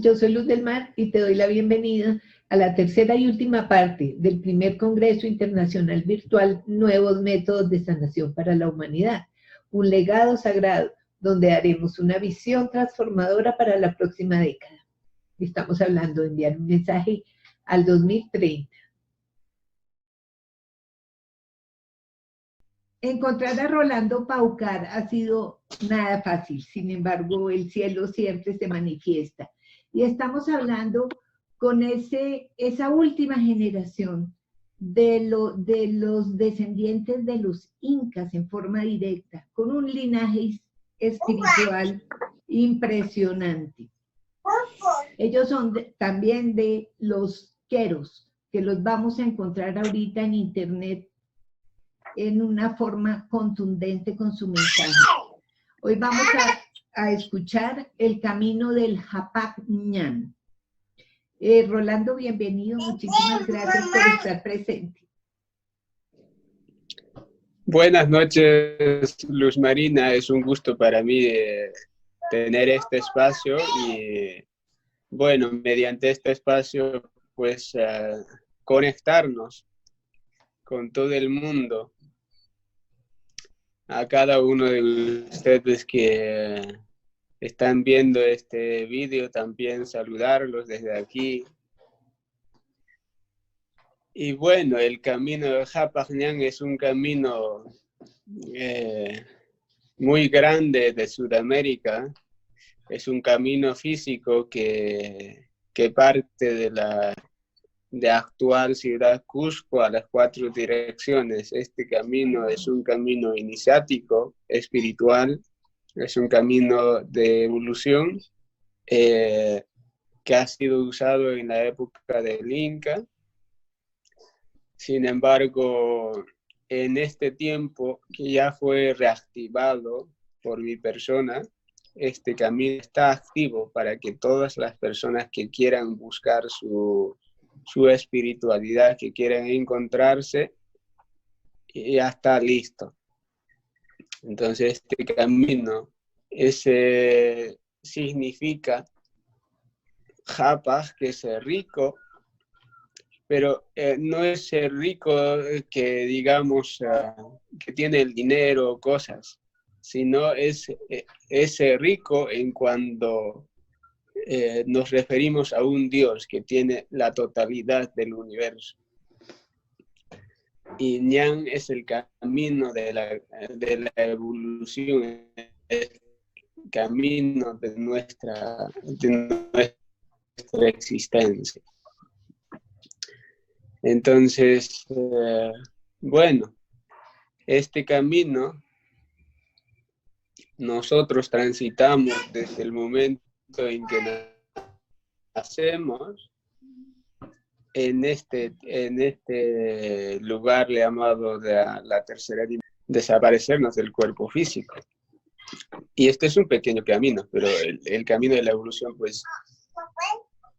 yo soy Luz del Mar y te doy la bienvenida a la tercera y última parte del primer Congreso Internacional Virtual Nuevos Métodos de Sanación para la Humanidad, un legado sagrado donde haremos una visión transformadora para la próxima década. Estamos hablando de enviar un mensaje al 2030. Encontrar a Rolando Paucar ha sido nada fácil, sin embargo, el cielo siempre se manifiesta. Y estamos hablando con esa última generación de los descendientes de los incas en forma directa, con un linaje espiritual impresionante. Ellos son también de los queros, que los vamos a encontrar ahorita en internet en una forma contundente con su mensaje. Hoy vamos a escuchar el camino del Hapak Ñan. Rolando, bienvenido, muchísimas gracias por estar presente. Buenas noches, Luz Marina, es un gusto para mí tener este espacio y, bueno, mediante este espacio, pues, conectarnos con todo el mundo. A cada uno de ustedes que están viendo este vídeo, también saludarlos desde aquí. Y bueno, el camino de Hapak Ñan es un camino muy grande de Sudamérica. Es un camino físico que parte de la actual ciudad Cusco a las 4 direcciones. Este camino es un camino iniciático, espiritual, es un camino de evolución que ha sido usado en la época del Inca. Sin embargo, en este tiempo que ya fue reactivado por mi persona, este camino está activo para que todas las personas que quieran buscar su espiritualidad, que quieran encontrarse, ya está listo. Entonces este camino significa Hapak, que es rico, pero no es el rico que digamos que tiene el dinero o cosas, sino es rico en cuando nos referimos a un Dios que tiene la totalidad del universo. Y Ñan es el camino de la evolución, el camino de nuestra existencia. Entonces, bueno, este camino nosotros transitamos desde el momento en que nacemos en este lugar llamado de la tercera dimensión, desaparecernos del cuerpo físico. Y este es un pequeño camino, pero el camino de la evolución pues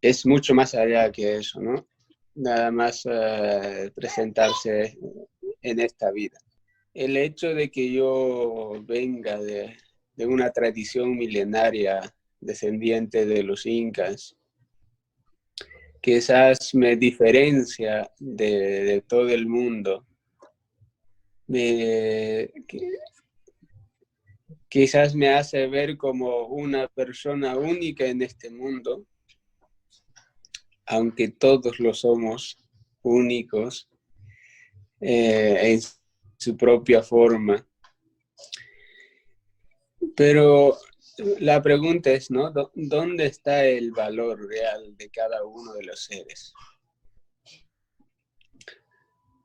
es mucho más allá que eso, ¿no? Nada más presentarse en esta vida. El hecho de que yo venga de una tradición milenaria descendiente de los incas, quizás me diferencia de todo el mundo. Quizás me hace ver como una persona única en este mundo, aunque todos lo somos únicos en su propia forma. Pero la pregunta es, ¿no? ¿Dónde está el valor real de cada uno de los seres?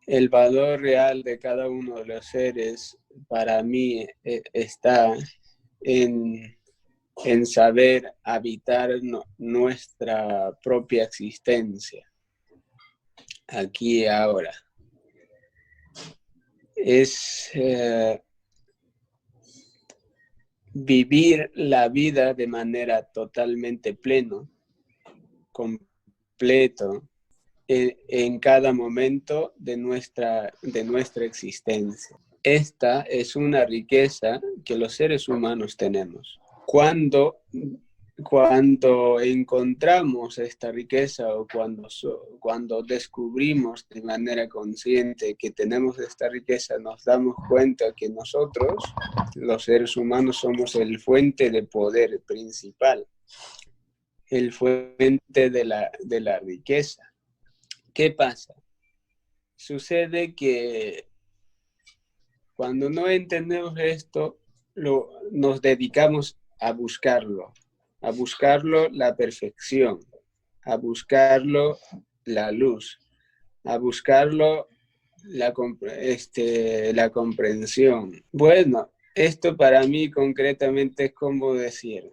El valor real de cada uno de los seres para mí está en saber habitar nuestra propia existencia, aquí y ahora. Es vivir la vida de manera totalmente pleno, completo, en cada momento de nuestra existencia. Esta es una riqueza que los seres humanos tenemos. Cuando cuando encontramos esta riqueza o cuando descubrimos de manera consciente que tenemos esta riqueza, nos damos cuenta que nosotros, los seres humanos, somos el fuente de poder principal, el fuente de la riqueza. ¿Qué pasa? Sucede que cuando no entendemos esto, nos dedicamos a buscarlo la perfección, a buscarlo la luz, a buscarlo la comprensión. Bueno, esto para mí concretamente es como decir,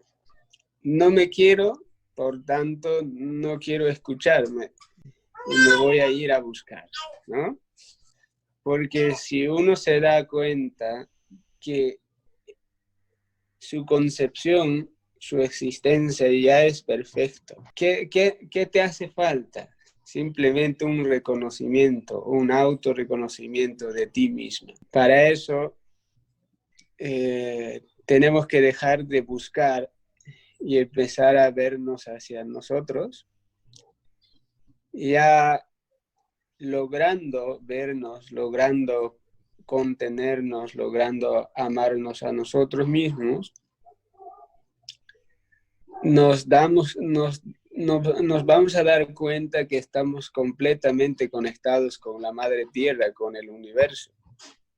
no me quiero, por tanto no quiero escucharme y me voy a ir a buscar, ¿no? Porque si uno se da cuenta que su concepción, su existencia ya es perfecto, ¿qué te hace falta? Simplemente un reconocimiento, un autorreconocimiento de ti mismo. Para eso tenemos que dejar de buscar y empezar a vernos hacia nosotros, ya logrando vernos, logrando contenernos, logrando amarnos a nosotros mismos, nos vamos a dar cuenta que estamos completamente conectados con la Madre Tierra, con el universo,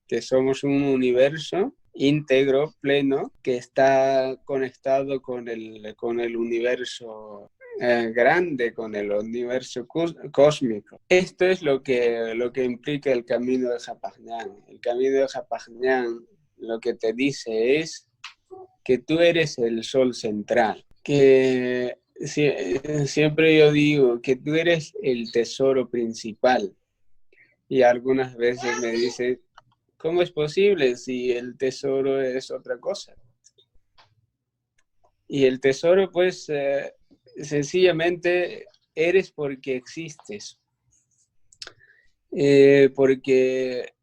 que somos un universo íntegro, pleno, que está conectado con el universo grande, con el universo cósmico. Esto es lo que implica el camino de Japajñán. El camino de Japajñán lo que te dice es que tú eres el sol central, que siempre yo digo que tú eres el tesoro principal. Y algunas veces me dicen, ¿cómo es posible si el tesoro es otra cosa? Y el tesoro, pues, sencillamente eres porque existes. Porque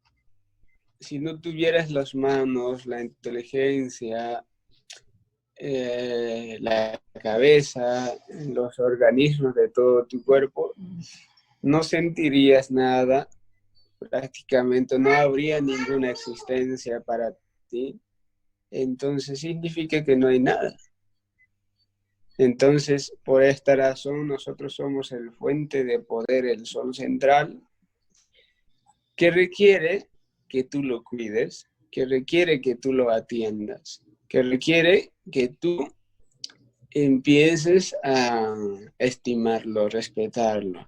si no tuvieras las manos, la inteligencia, la cabeza, los organismos de todo tu cuerpo, no sentirías nada, prácticamente no habría ninguna existencia para ti. Entonces significa que no hay nada. Entonces, por esta razón, nosotros somos el fuente de poder, el sol central, que requiere que tú lo cuides, que requiere que tú lo atiendas, que requiere que tú empieces a estimarlo, respetarlo.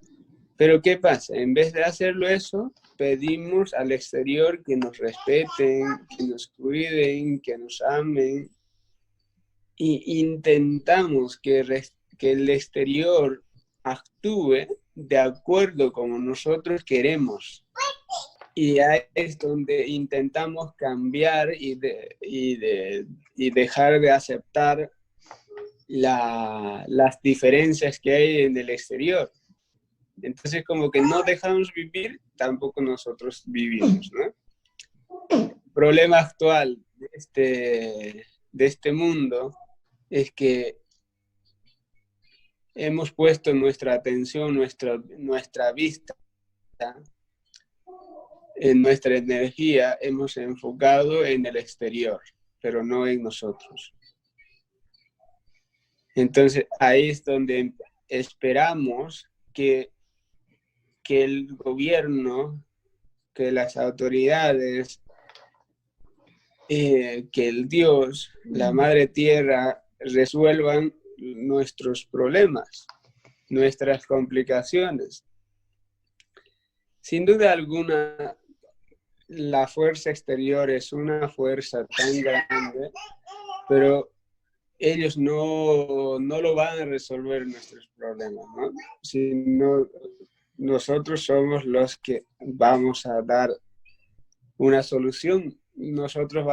Pero ¿qué pasa? En vez de hacerlo eso, pedimos al exterior que nos respeten, que nos cuiden, que nos amen, y intentamos que el exterior actúe de acuerdo como nosotros queremos. Y ahí es donde intentamos cambiar y dejar de aceptar las diferencias que hay en el exterior. Entonces, como que no dejamos vivir, tampoco nosotros vivimos, ¿no? El problema actual de este mundo es que hemos puesto nuestra atención, nuestra vista, en nuestra energía, hemos enfocado en el exterior, pero no en nosotros. Entonces, ahí es donde esperamos que el gobierno, que las autoridades, que el Dios, la Madre Tierra, resuelvan nuestros problemas, nuestras complicaciones. Sin duda alguna, la fuerza exterior es una fuerza tan grande, pero ellos no lo van a resolver nuestros problemas, ¿no? Sino nosotros somos los que vamos a dar una solución. Nosotros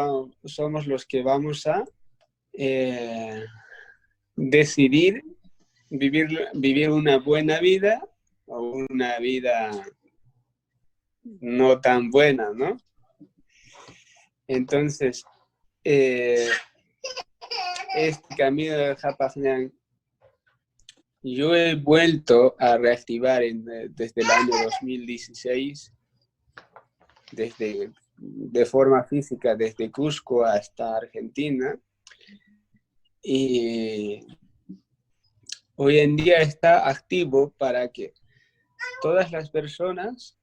somos los que vamos a decidir vivir una buena vida o una vida no tan buena, ¿no? Entonces, este camino del Japajñán Yo he vuelto a reactivar desde el año 2016, de forma física, desde Cusco hasta Argentina. Y hoy en día está activo para que todas las personas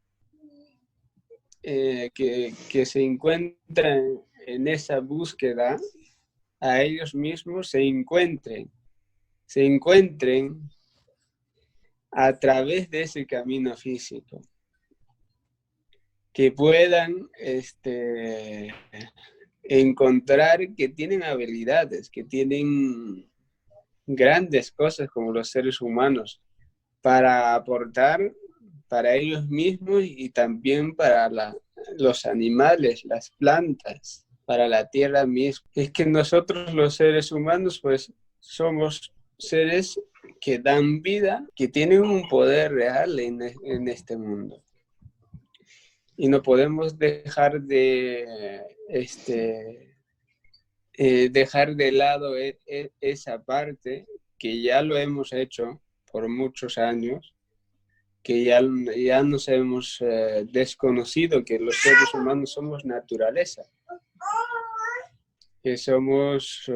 que se encuentran en esa búsqueda, a ellos mismos se encuentren a través de ese camino físico, que puedan encontrar que tienen habilidades, que tienen grandes cosas como los seres humanos para aportar para ellos mismos y también para los animales, las plantas, para la tierra misma. Es que nosotros los seres humanos pues somos seres que dan vida, que tienen un poder real en este mundo. Y no podemos dejar dejar de lado esa parte que ya lo hemos hecho por muchos años, que ya nos hemos desconocido que los seres humanos somos naturaleza, que somos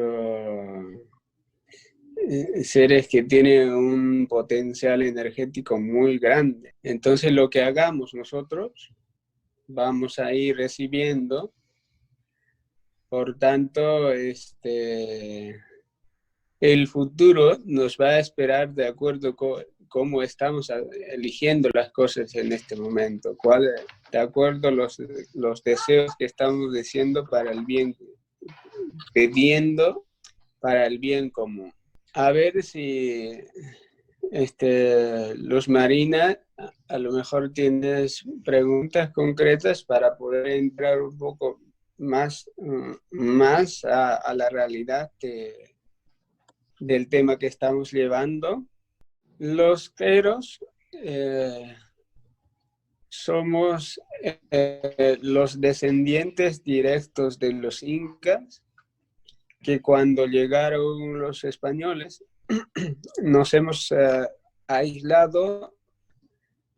seres que tienen un potencial energético muy grande. Entonces lo que hagamos nosotros vamos a ir recibiendo. Por tanto, el futuro nos va a esperar de acuerdo con cómo estamos eligiendo las cosas en este momento, de acuerdo a los deseos que estamos diciendo para el bien, pidiendo para el bien común. A ver si Luz Marina, a lo mejor tienes preguntas concretas para poder entrar un poco más a la realidad del tema que estamos llevando. Los queros somos los descendientes directos de los incas, que cuando llegaron los españoles nos hemos aislado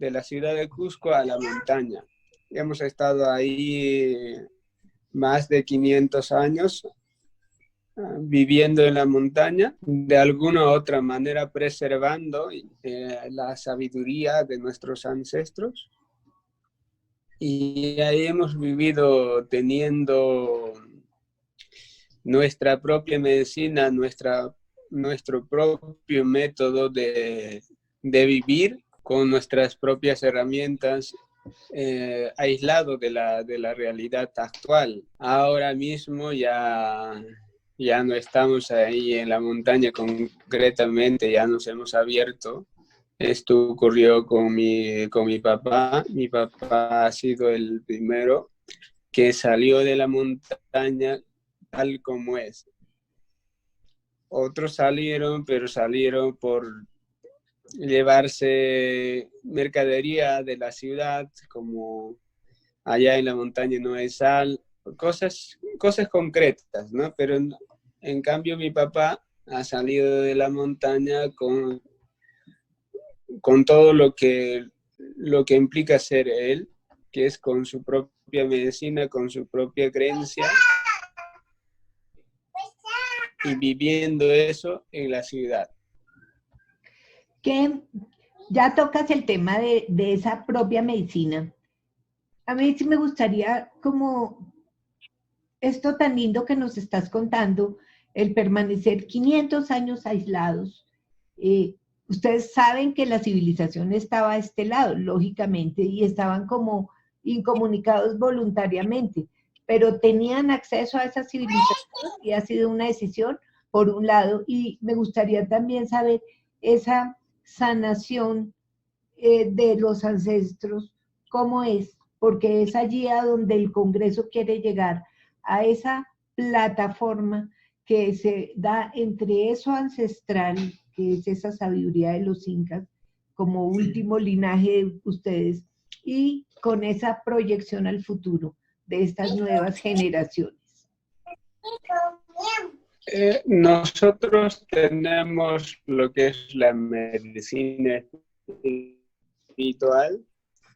de la ciudad de Cusco a la montaña. Hemos estado ahí más de 500 años viviendo en la montaña, de alguna u otra manera preservando la sabiduría de nuestros ancestros. Y ahí hemos vivido teniendo nuestra propia medicina, nuestro propio método de vivir con nuestras propias herramientas, aislado de la realidad actual. Ahora mismo ya no estamos ahí en la montaña concretamente, ya nos hemos abierto. Esto ocurrió con mi papá. Mi papá ha sido el primero que salió de la montaña tal como es. Otros salieron, pero salieron por llevarse mercadería de la ciudad, como allá en la montaña no hay sal, cosas concretas, ¿no? Pero en cambio mi papá ha salido de la montaña con todo lo que implica ser él, que es con su propia medicina, con su propia creencia, y viviendo eso en la ciudad. Que ya tocas el tema de esa propia medicina. A mí sí me gustaría, como esto tan lindo que nos estás contando, el permanecer 500 años aislados. Ustedes saben que la civilización estaba a este lado, lógicamente, y estaban como incomunicados voluntariamente, pero tenían acceso a esa civilización y ha sido una decisión por un lado. Y me gustaría también saber esa sanación de los ancestros, cómo es, porque es allí a donde el Congreso quiere llegar, a esa plataforma que se da entre eso ancestral, que es esa sabiduría de los incas, como último linaje de ustedes, y con esa proyección al futuro de estas nuevas generaciones. Nosotros tenemos lo que es la medicina espiritual.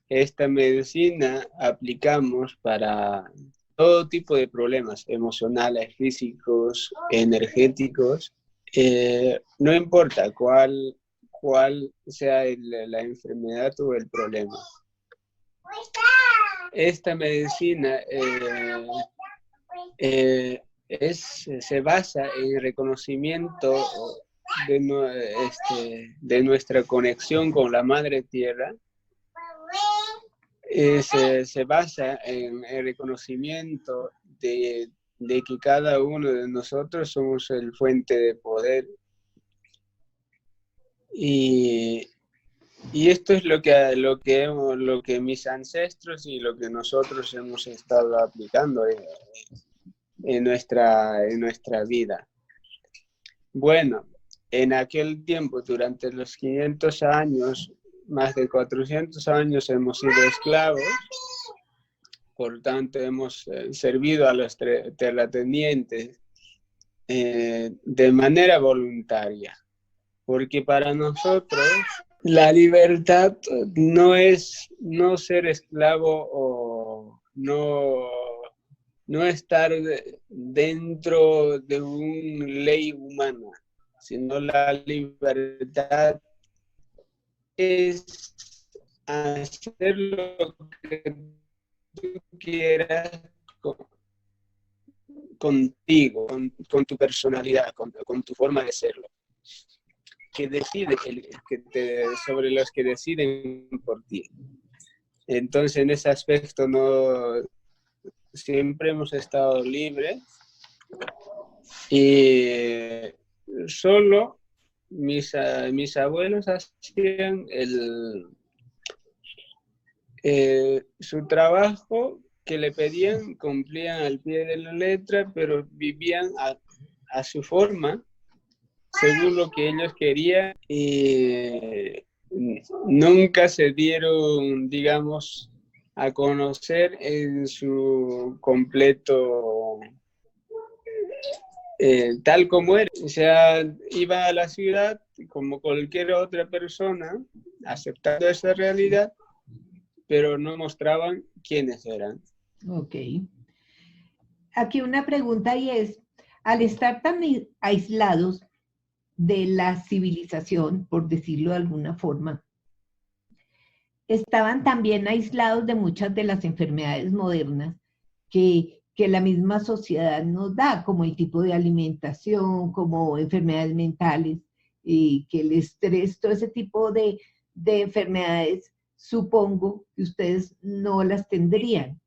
Esta medicina aplicamos para todo tipo de problemas emocionales, físicos, energéticos. No importa cuál sea la enfermedad o el problema. Esta medicina se basa en el reconocimiento de nuestra conexión con la Madre Tierra. Se basa en el reconocimiento de que cada uno de nosotros somos el fuente de poder. Y esto es lo que mis ancestros y lo que nosotros hemos estado aplicando en nuestra vida. Bueno, en aquel tiempo, durante los 500 años, más de 400 años hemos sido esclavos, por tanto hemos servido a los terratenientes de manera voluntaria, porque para nosotros la libertad no es no ser esclavo o no estar dentro de una ley humana, sino la libertad es hacer lo que tú quieras contigo, con tu personalidad, con tu forma de serlo, que decide, sobre los que deciden por ti. Entonces, en ese aspecto siempre hemos estado libres y solo mis abuelos hacían su trabajo que le pedían, cumplían al pie de la letra, pero vivían a su forma, según lo que ellos querían, y nunca se dieron, digamos, a conocer en su completo tal como era. O sea, iba a la ciudad como cualquier otra persona, aceptando esa realidad, pero no mostraban quiénes eran. Ok. Aquí una pregunta y es, al estar tan aislados de la civilización, por decirlo de alguna forma, estaban también aislados de muchas de las enfermedades modernas que la misma sociedad nos da, como el tipo de alimentación, como enfermedades mentales, y que el estrés, todo ese tipo de enfermedades, supongo que ustedes no las tendrían.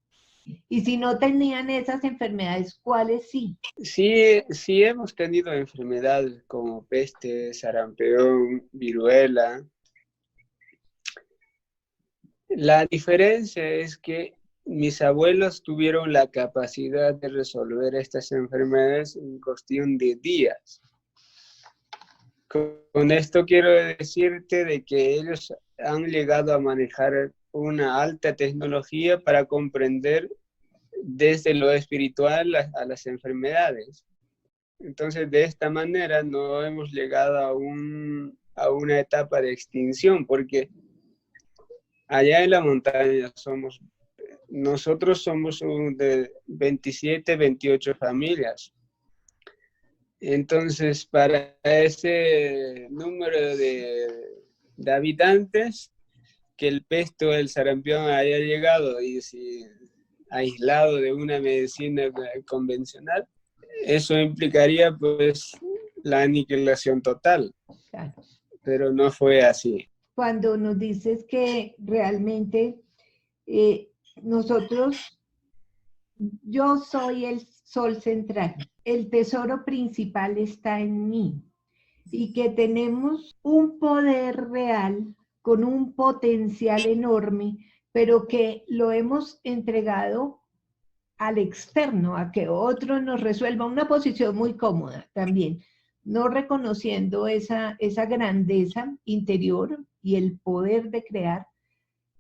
Y si no tenían esas enfermedades, ¿cuáles sí? Sí hemos tenido enfermedades como peste, sarampión, viruela. La diferencia es que mis abuelos tuvieron la capacidad de resolver estas enfermedades en cuestión de días. Con esto quiero decirte de que ellos han llegado a manejar una alta tecnología para comprender desde lo espiritual a las enfermedades. Entonces, de esta manera no hemos llegado a una etapa de extinción, porque allá en la montaña nosotros somos de 27, 28 familias. Entonces, para ese número de habitantes, que el peste o el sarampión haya llegado y aislado de una medicina convencional, eso implicaría pues la aniquilación total. Claro. Pero no fue así. Cuando nos dices que realmente yo soy el sol central, el tesoro principal está en mí y que tenemos un poder real con un potencial enorme, pero que lo hemos entregado al externo, a que otro nos resuelva, una posición muy cómoda también, no reconociendo esa grandeza interior y el poder de crear,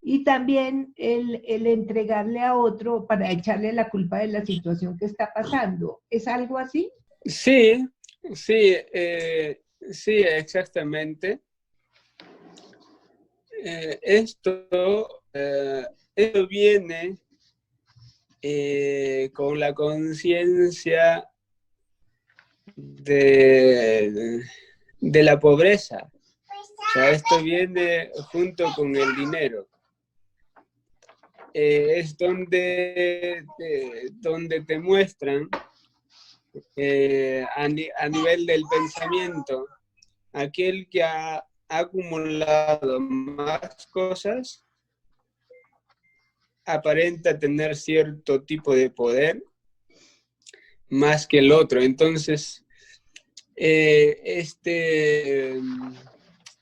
y también el entregarle a otro para echarle la culpa de la situación que está pasando. ¿Es algo así? Sí, sí, sí, exactamente. Eh, esto, eh, esto viene con la conciencia de, de la pobreza. O sea, esto viene junto con el dinero. Es donde te muestran a nivel del pensamiento, aquel que ha acumulado más cosas aparenta tener cierto tipo de poder más que el otro. Entonces,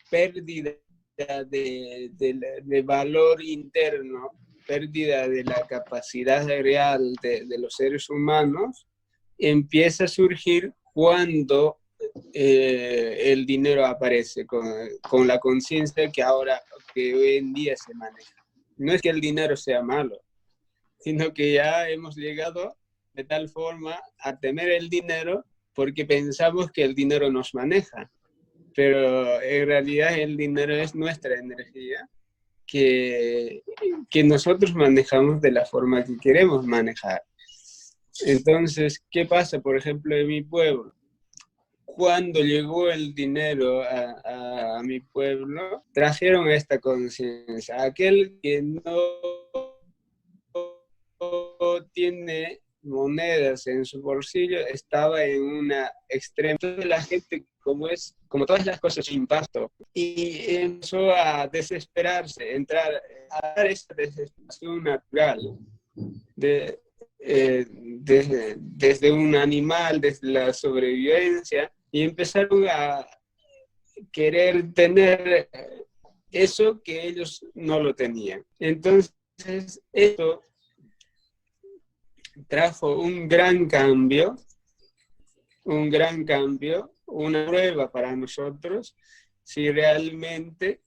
pérdida de valor interno, pérdida de la capacidad real de los seres humanos, empieza a surgir cuando el dinero aparece con la conciencia que hoy en día se maneja. No es que el dinero sea malo, sino que ya hemos llegado de tal forma a temer el dinero porque pensamos que el dinero nos maneja, pero en realidad el dinero es nuestra energía que, que nosotros manejamos de la forma que queremos manejar. Entonces, ¿qué pasa, por ejemplo, en mi pueblo? Cuando llegó el dinero a mi pueblo, trajeron esta conciencia. Aquel que no tiene monedas en su bolsillo estaba en una extrema. Toda la gente, como todas las cosas, impacto. Y empezó a desesperarse, entrar a esa desesperación natural de, desde un animal, desde la sobrevivencia, y empezaron a querer tener eso que ellos no lo tenían. Entonces, esto trajo un gran cambio, una prueba para nosotros, si realmente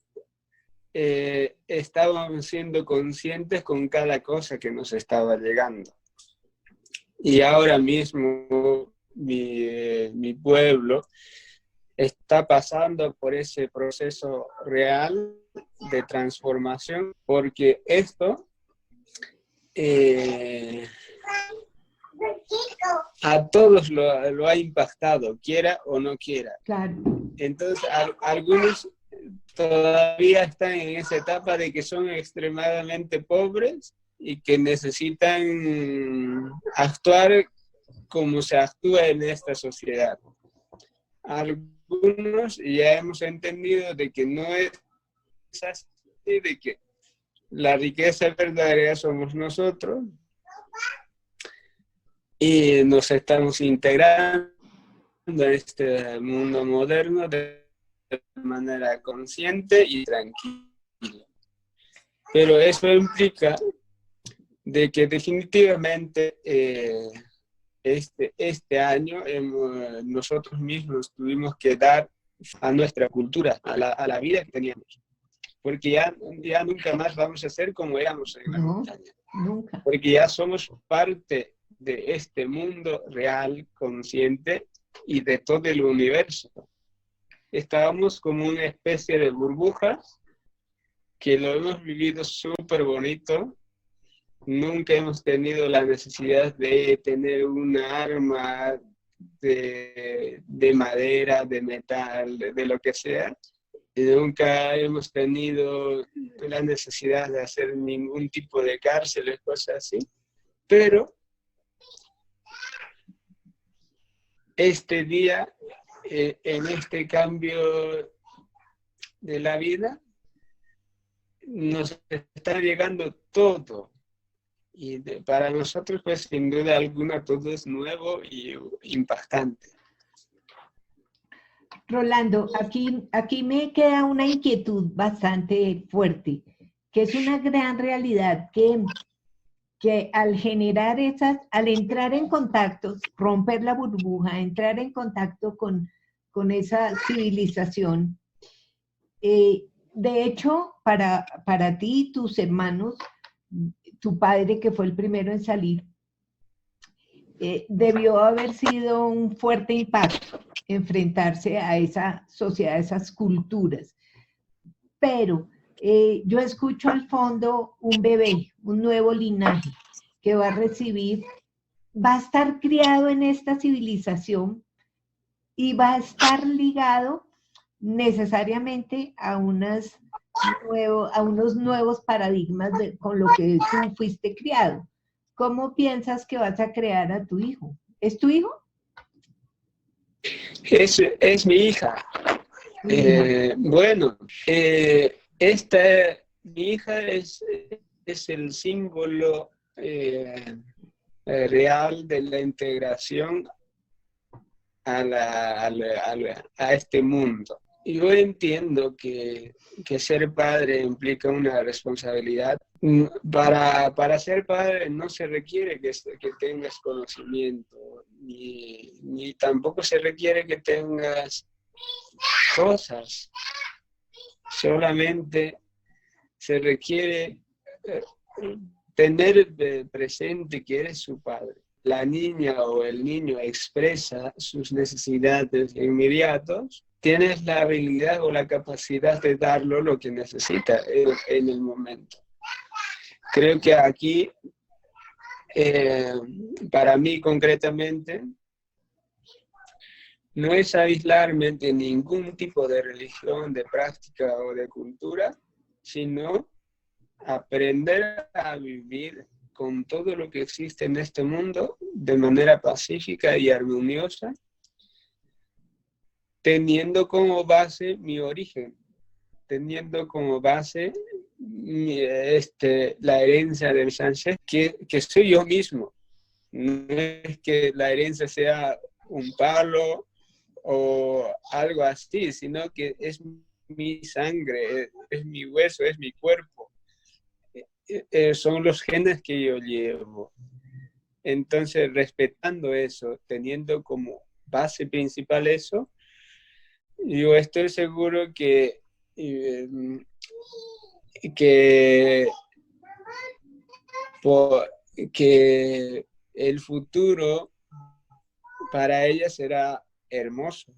estábamos siendo conscientes con cada cosa que nos estaba llegando. Y ahora mismo mi pueblo está pasando por ese proceso real de transformación, porque esto a todos lo ha impactado, quiera o no quiera. Claro. Entonces, algunos todavía están en esa etapa de que son extremadamente pobres y que necesitan actuar como se actúa en esta sociedad. Algunos ya hemos entendido de que no es así, de que la riqueza verdadera somos nosotros y nos estamos integrando en este mundo moderno de manera consciente y tranquila. Pero eso implica de que definitivamente este año nosotros mismos tuvimos que dar a nuestra cultura, a la vida que teníamos. Porque ya nunca más vamos a ser como éramos en la montaña. Nunca. Porque ya somos parte de este mundo real, consciente y de todo el universo. Estábamos como una especie de burbuja que lo hemos vivido súper bonito. Nunca hemos tenido la necesidad de tener una arma de madera, de metal, de lo que sea. Y nunca hemos tenido la necesidad de hacer ningún tipo de cárceles, cosas así. Pero este día, en este cambio de la vida, nos está llegando todo. Y para nosotros, pues sin duda alguna, todo es nuevo y impactante. Rolando, aquí me queda una inquietud bastante fuerte, que es una gran realidad que al generar al entrar en contacto, romper la burbuja, entrar en contacto con esa civilización, de hecho, para ti, tus hermanos, tu padre que fue el primero en salir, debió haber sido un fuerte impacto enfrentarse a esa sociedad, a esas culturas. Pero yo escucho al fondo un bebé, un nuevo linaje que va a recibir, va a estar criado en esta civilización y va a estar ligado necesariamente a unos nuevos paradigmas con lo que tú fuiste criado. ¿Cómo piensas que vas a crear a tu hijo? ¿Es tu hijo? Es mi hija. Bueno, mi hija es el símbolo real de la integración a este mundo. Yo entiendo que ser padre implica una responsabilidad. Para ser padre no se requiere que tengas conocimiento, ni tampoco se requiere que tengas cosas. Solamente se requiere tener presente que eres su padre. La niña o el niño expresa sus necesidades inmediatas, tienes la habilidad o la capacidad de darlo lo que necesita en el momento. Creo que aquí, para mí concretamente, no es aislarme de ningún tipo de religión, de práctica o de cultura, sino aprender a vivir con todo lo que existe en este mundo de manera pacífica y armoniosa, teniendo como base mi origen, teniendo como base la herencia del Sánchez, que soy yo mismo. No es que la herencia sea un palo o algo así, sino que es mi sangre, es mi hueso, es mi cuerpo. Son los genes que yo llevo. Entonces, respetando eso, teniendo como base principal eso, yo estoy seguro que el futuro para ella será hermoso.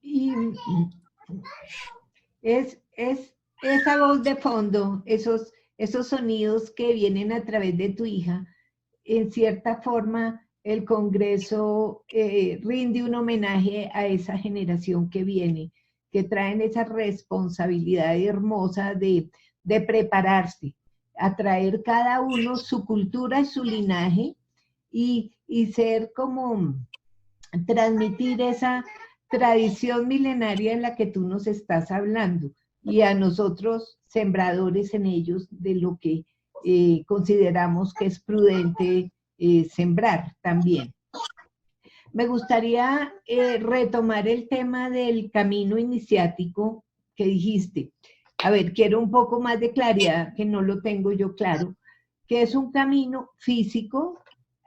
Y es esa voz de fondo, esos sonidos que vienen a través de tu hija, en cierta forma el Congreso rinde un homenaje a esa generación que viene, que traen esa responsabilidad hermosa de prepararse, a traer cada uno su cultura y su linaje y ser como transmitir esa tradición milenaria en la que tú nos estás hablando y a nosotros sembradores en ellos de lo que consideramos que es prudente sembrar también. Me gustaría retomar el tema del camino iniciático que dijiste. A ver, quiero un poco más de claridad, que no lo tengo yo claro, que es un camino físico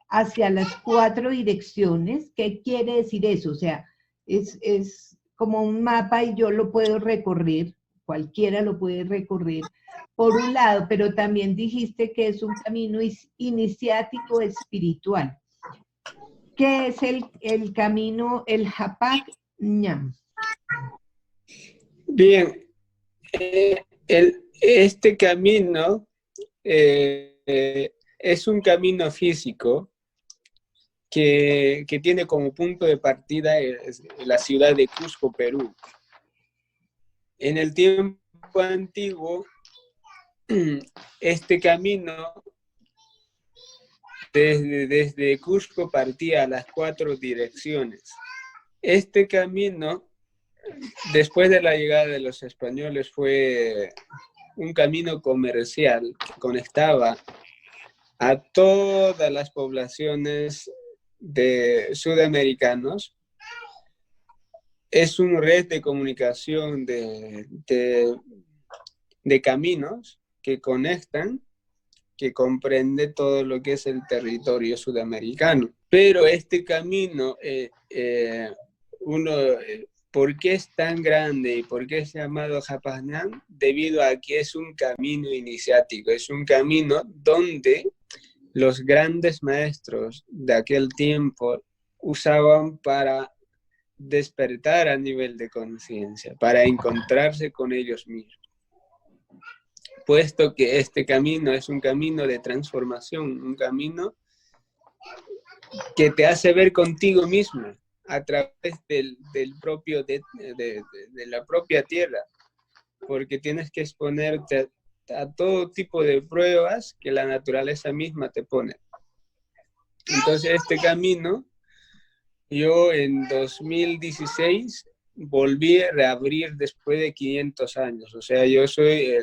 hacia las 4 direcciones. ¿Qué quiere decir eso? O sea, es como un mapa y yo lo puedo recorrer, cualquiera lo puede recorrer, por un lado, pero también dijiste que es un camino iniciático espiritual. ¿Qué es el camino, el Hapak Ñam? Bien, este camino es un camino físico que tiene como punto de partida la ciudad de Cusco, Perú. En el tiempo antiguo, este camino desde Cusco partía a las 4 direcciones. Este camino, después de la llegada de los españoles, fue un camino comercial que conectaba a todas las poblaciones de sudamericanos. Es una red de comunicación de caminos que conectan, que comprende todo lo que es el territorio sudamericano. Pero este camino, ¿por qué es tan grande y por qué es llamado Hapak Ñam? Debido a que es un camino iniciático, es un camino donde los grandes maestros de aquel tiempo usaban para despertar a nivel de conciencia, para encontrarse con ellos mismos. Puesto que este camino es un camino de transformación, un camino que te hace ver contigo mismo a través de la propia tierra, porque tienes que exponerte a todo tipo de pruebas que la naturaleza misma te pone. Entonces este camino, yo en 2016 volví a reabrir después de 500 años. O sea, yo soy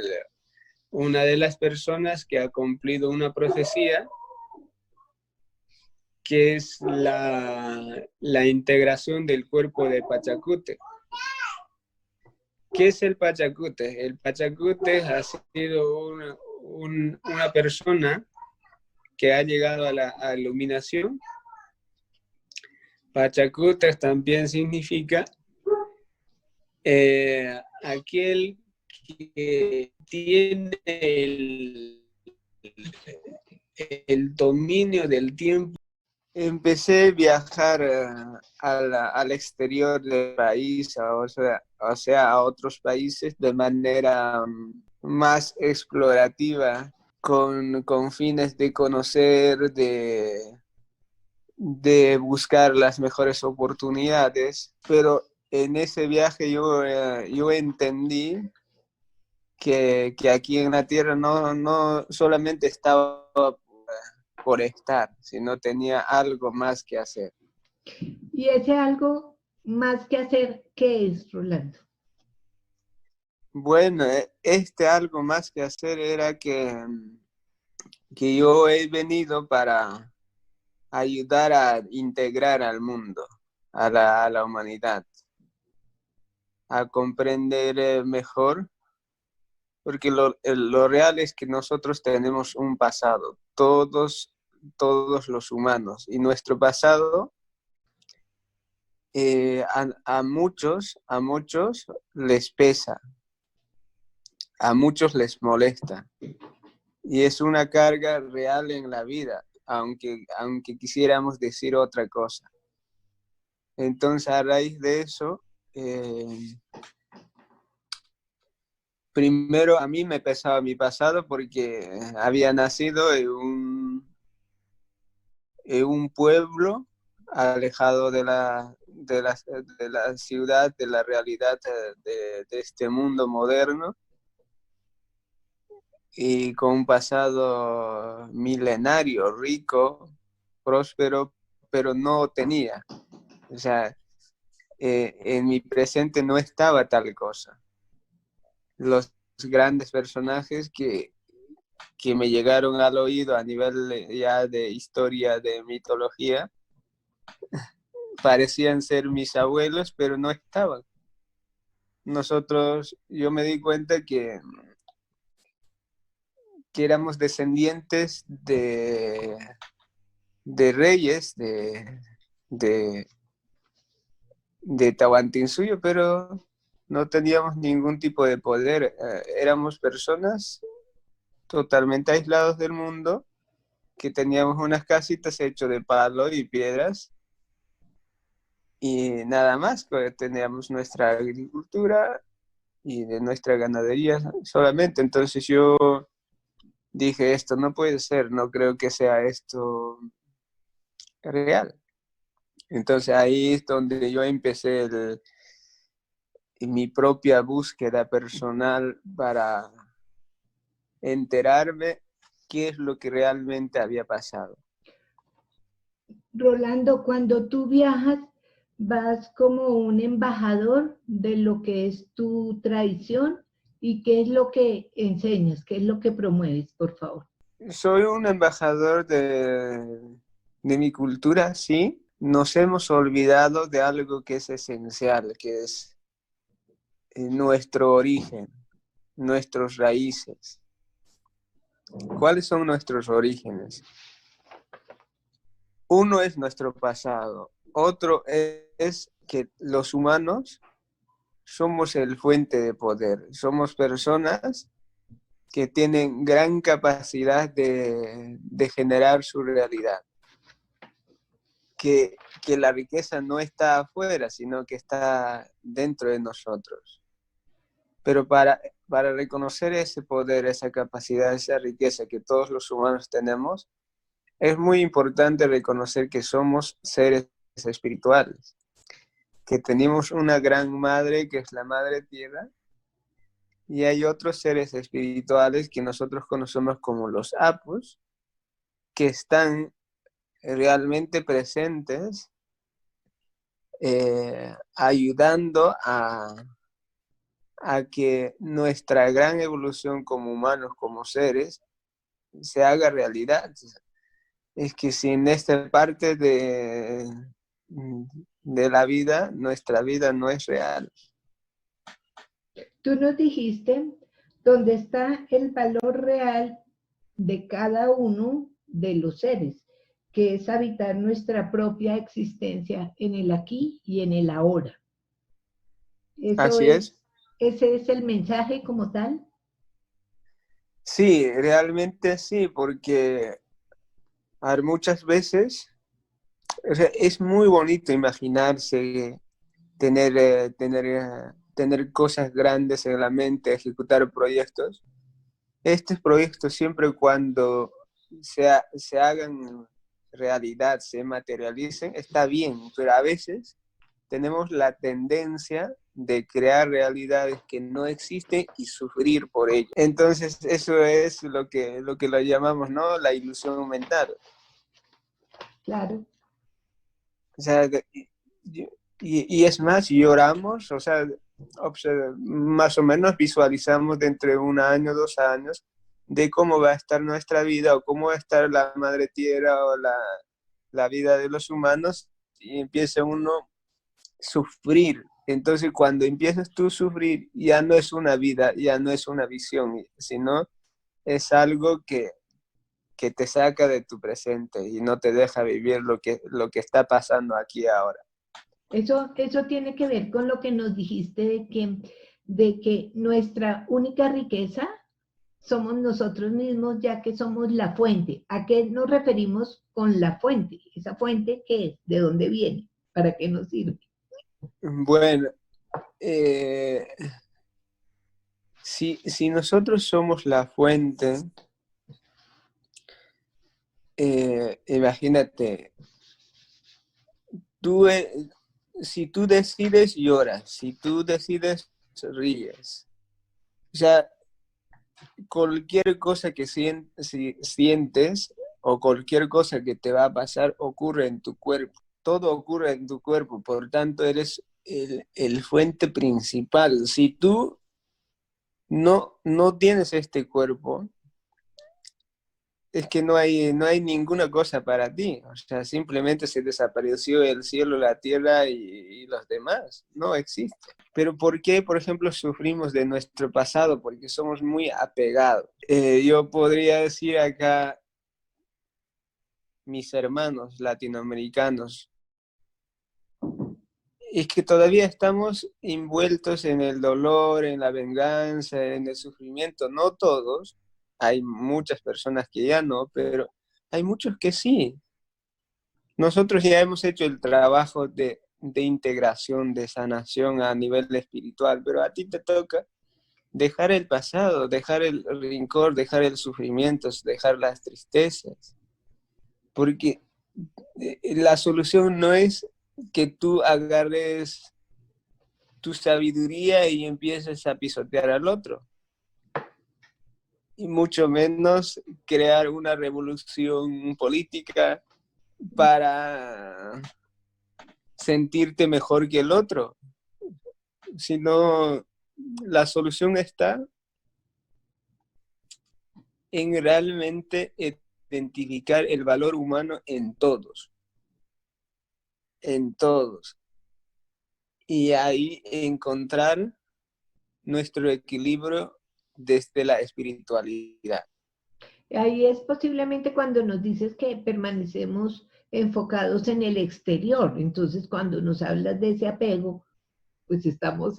una de las personas que ha cumplido una profecía, que es la integración del cuerpo de Pachacute. ¿Qué es el Pachacute? El Pachacute ha sido una persona que ha llegado a la iluminación. Pachacute también significa aquel que tiene el dominio del tiempo. Empecé a viajar al exterior del país, o sea, a otros países de manera más explorativa, con fines de conocer, de buscar las mejores oportunidades, pero en ese viaje yo entendí que aquí en la Tierra no solamente estaba por estar, sino tenía algo más que hacer. Y ese algo más que hacer, ¿qué es, Rolando? Bueno, este algo más que hacer era que yo he venido para ayudar a integrar al mundo, a la humanidad, a comprender mejor, porque lo real es que nosotros tenemos un pasado, todos los humanos, y nuestro pasado a muchos les pesa, a muchos les molesta, y es una carga real en la vida, aunque quisiéramos decir otra cosa. Entonces, a raíz de eso, primero a mí me pesaba mi pasado porque había nacido en un pueblo alejado de la ciudad, de la realidad de este mundo moderno, y con un pasado milenario, rico, próspero, pero no tenía. O sea, en mi presente no estaba tal cosa. Los grandes personajes que me llegaron al oído a nivel ya de historia, de mitología, parecían ser mis abuelos, pero no estaban. Yo me di cuenta que éramos descendientes de reyes, de Tahuantinsuyo, pero no teníamos ningún tipo de poder. Éramos personas totalmente aislados del mundo, que teníamos unas casitas hechas de palo y piedras, y nada más, pues teníamos nuestra agricultura y de nuestra ganadería solamente. Entonces yo dije, esto no puede ser, no creo que sea esto real. Entonces ahí es donde yo empecé mi propia búsqueda personal para enterarme qué es lo que realmente había pasado. Rolando, cuando tú viajas, vas como un embajador de lo que es tu tradición y qué es lo que enseñas, qué es lo que promueves, por favor. Soy un embajador de mi cultura, sí. Nos hemos olvidado de algo que es esencial, que es nuestro origen, nuestros raíces. ¿Cuáles son nuestros orígenes? Uno es nuestro pasado, otro es que los humanos somos el fuente de poder, somos personas que tienen gran capacidad de generar su realidad. Que la riqueza no está afuera, sino que está dentro de nosotros. Pero para reconocer ese poder, esa capacidad, esa riqueza que todos los humanos tenemos, es muy importante reconocer que somos seres espirituales, que tenemos una gran madre que es la Madre Tierra, y hay otros seres espirituales que nosotros conocemos como los apus, que están realmente presentes, ayudando a que nuestra gran evolución como humanos, como seres, se haga realidad. Es que sin esta parte de la vida, nuestra vida no es real. Tú nos dijiste dónde está el valor real de cada uno de los seres, que es habitar nuestra propia existencia en el aquí y en el ahora. Así es. ¿Ese es el mensaje como tal? Sí, realmente sí, porque muchas veces, o sea, es muy bonito imaginarse tener cosas grandes en la mente, ejecutar proyectos. Estos proyectos siempre y cuando se hagan realidad, se materialicen, está bien, pero a veces tenemos la tendencia de crear realidades que no existen y sufrir por ello. Entonces eso es lo que lo llamamos, ¿no?, la ilusión mental. Claro. O sea, y es más, lloramos, o sea, más o menos visualizamos dentro de 1 año, 2 años, de cómo va a estar nuestra vida o cómo va a estar la Madre Tierra o la vida de los humanos, y empieza uno a sufrir. Entonces, cuando empiezas tú a sufrir, ya no es una vida, ya no es una visión, sino es algo que te saca de tu presente y no te deja vivir lo que está pasando aquí ahora. Eso tiene que ver con lo que nos dijiste de que nuestra única riqueza somos nosotros mismos, ya que somos la fuente. ¿A qué nos referimos con la fuente? ¿Esa fuente qué es? ¿De dónde viene? ¿Para qué nos sirve? Bueno, si nosotros somos la fuente, imagínate, si tú decides, lloras, si tú decides, ríes. O sea, cualquier cosa que sientes o cualquier cosa que te va a pasar ocurre en tu cuerpo. Todo ocurre en tu cuerpo, por tanto eres el fuente principal. Si tú no tienes este cuerpo, es que no hay ninguna cosa para ti. O sea, simplemente se desapareció el cielo, la tierra y los demás. No existe. Pero ¿por qué, por ejemplo, sufrimos de nuestro pasado? Porque somos muy apegados. Yo podría decir acá, mis hermanos latinoamericanos, es que todavía estamos envueltos en el dolor, en la venganza, en el sufrimiento. No todos. Hay muchas personas que ya no, pero hay muchos que sí. Nosotros ya hemos hecho el trabajo de integración, de sanación a nivel espiritual, pero a ti te toca dejar el pasado, dejar el rencor, dejar el sufrimiento, dejar las tristezas. Porque la solución no es que tú agarres tu sabiduría y empieces a pisotear al otro. Y mucho menos crear una revolución política para sentirte mejor que el otro, sino la solución está en realmente identificar el valor humano en todos, y ahí encontrar nuestro equilibrio desde la espiritualidad. Ahí es posiblemente cuando nos dices que permanecemos enfocados en el exterior. Entonces, cuando nos hablas de ese apego, pues estamos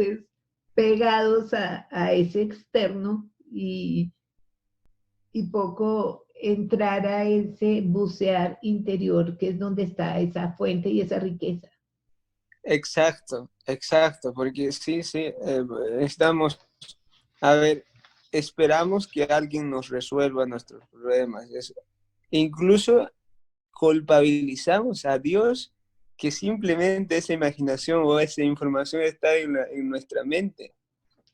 pegados a ese externo y y poco entrar a ese bucear interior, que es donde está esa fuente y esa riqueza. Exacto, exacto, porque sí, estamos, a ver, esperamos que alguien nos resuelva nuestros problemas. Incluso culpabilizamos a Dios que simplemente esa imaginación o esa información está en nuestra mente.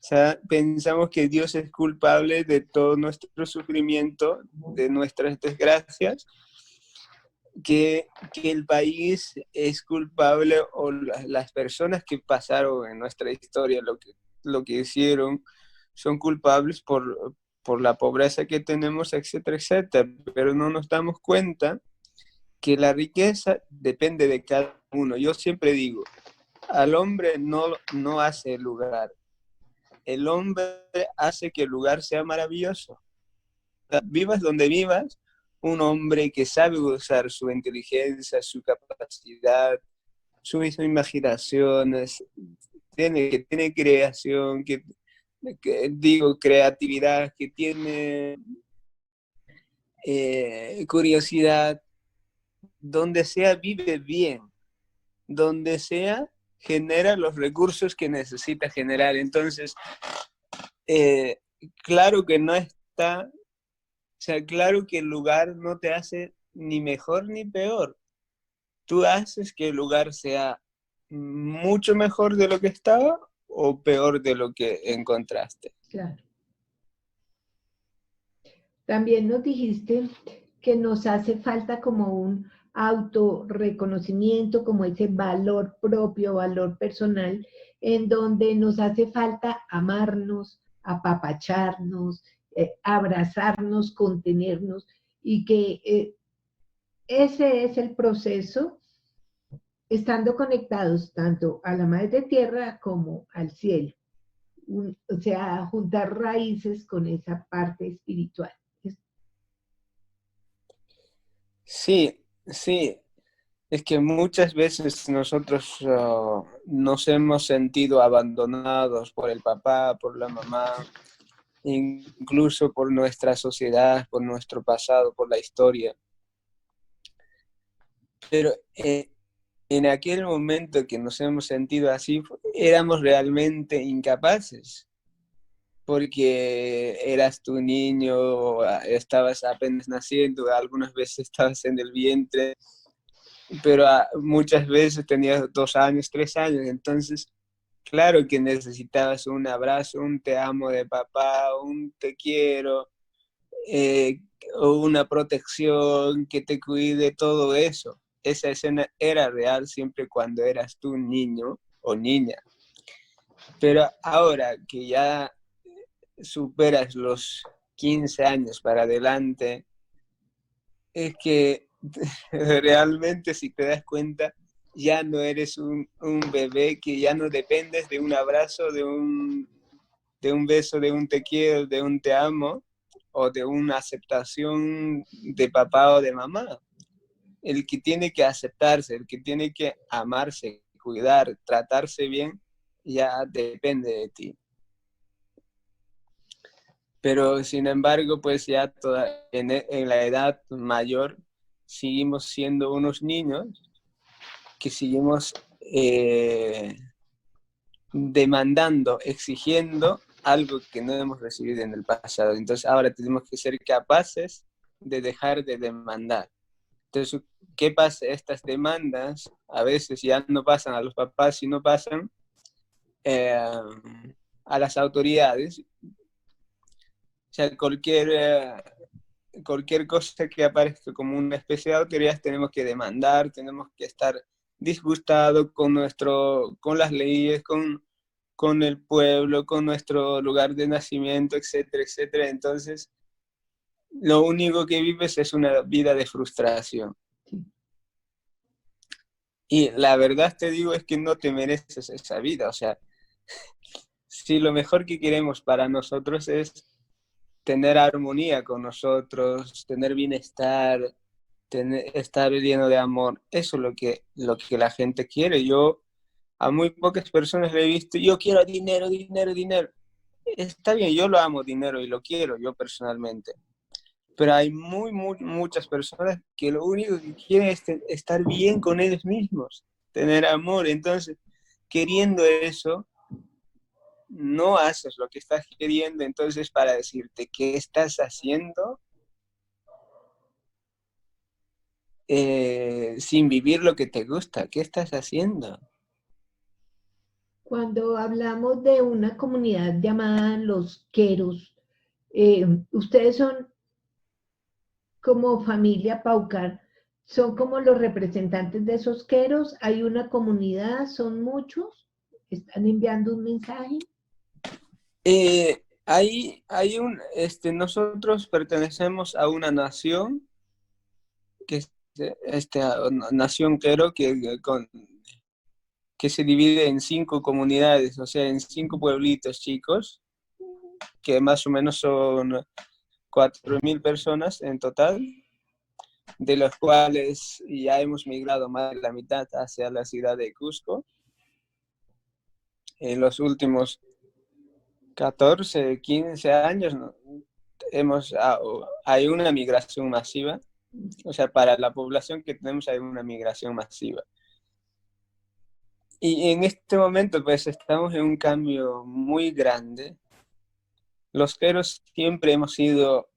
O sea, pensamos que Dios es culpable de todo nuestro sufrimiento, de nuestras desgracias, que el país es culpable o las personas que pasaron en nuestra historia, lo que hicieron, son culpables por la pobreza que tenemos, etcétera, etcétera. Pero no nos damos cuenta que la riqueza depende de cada uno. Yo siempre digo, al hombre no hace el lugar, el hombre hace que el lugar sea maravilloso. Vivas donde vivas, un hombre que sabe usar su inteligencia, su capacidad, sus imaginaciones, que tiene creación, digo creatividad, que tiene curiosidad, donde sea vive bien, donde sea genera los recursos que necesita generar. Entonces, claro que no está, o sea, claro que el lugar no te hace ni mejor ni peor. Tú haces que el lugar sea mucho mejor de lo que estaba o peor de lo que encontraste. Claro. También nos dijiste que nos hace falta como un autorreconocimiento, como ese valor propio, valor personal, en donde nos hace falta amarnos, apapacharnos, abrazarnos, contenernos, y que ese es el proceso, estando conectados tanto a la madre tierra como al cielo. O sea, juntar raíces con esa parte espiritual. Sí, sí. Es que muchas veces nosotros nos hemos sentido abandonados por el papá, por la mamá, incluso por nuestra sociedad, por nuestro pasado, por la historia. Pero en aquel momento que nos hemos sentido así, éramos realmente incapaces, porque eras tu niño, estabas apenas naciendo, algunas veces estabas en el vientre, pero muchas veces tenías 2 años, 3 años, entonces claro que necesitabas un abrazo, un te amo de papá, un te quiero, o una protección que te cuide, todo eso. Esa escena era real siempre cuando eras tú niño o niña. Pero ahora que ya superas los 15 años para adelante, es que realmente si te das cuenta, ya no eres un bebé, que ya no dependes de un abrazo, de un beso, de un te quiero, de un te amo, o de una aceptación de papá o de mamá. El que tiene que aceptarse, el que tiene que amarse, cuidar, tratarse bien, ya depende de ti. Pero sin embargo, pues ya en la edad mayor seguimos siendo unos niños que seguimos demandando, exigiendo algo que no hemos recibido en el pasado. Entonces ahora tenemos que ser capaces de dejar de demandar. Entonces, ¿qué pasa? Estas demandas a veces ya no pasan a los papás, sino pasan a las autoridades. O sea, cualquier cosa que aparezca como una especie de autoridad tenemos que demandar, tenemos que estar disgustados con las leyes, con el pueblo, con nuestro lugar de nacimiento, etcétera, etcétera. Entonces, lo único que vives es una vida de frustración. Y la verdad te digo es que no te mereces esa vida. O sea, si lo mejor que queremos para nosotros es tener armonía con nosotros, tener bienestar, estar lleno de amor, eso es lo que la gente quiere. Yo a muy pocas personas le he visto, yo quiero dinero, dinero, dinero. Está bien, yo lo amo dinero y lo quiero yo personalmente, Pero hay muchas personas que lo único que quieren es estar bien con ellos mismos, tener amor. Entonces, queriendo eso, no haces lo que estás queriendo. Entonces, para decirte qué estás haciendo, sin vivir lo que te gusta, ¿qué estás haciendo? Cuando hablamos de una comunidad llamada los queros, ustedes son como familia Paucar, son como los representantes de esos queros, hay una comunidad, son muchos, están enviando un mensaje. Nosotros pertenecemos a una nación, que es nación Quero, que se divide en 5 comunidades, o sea, en 5 pueblitos chicos, que más o menos son 4.000 personas en total, de los cuales ya hemos migrado más de la mitad hacia la ciudad de Cusco. En los últimos 14, 15 años hay una migración masiva, o sea, para la población que tenemos hay una migración masiva. Y en este momento pues estamos en un cambio muy grande. Los queros siempre hemos sido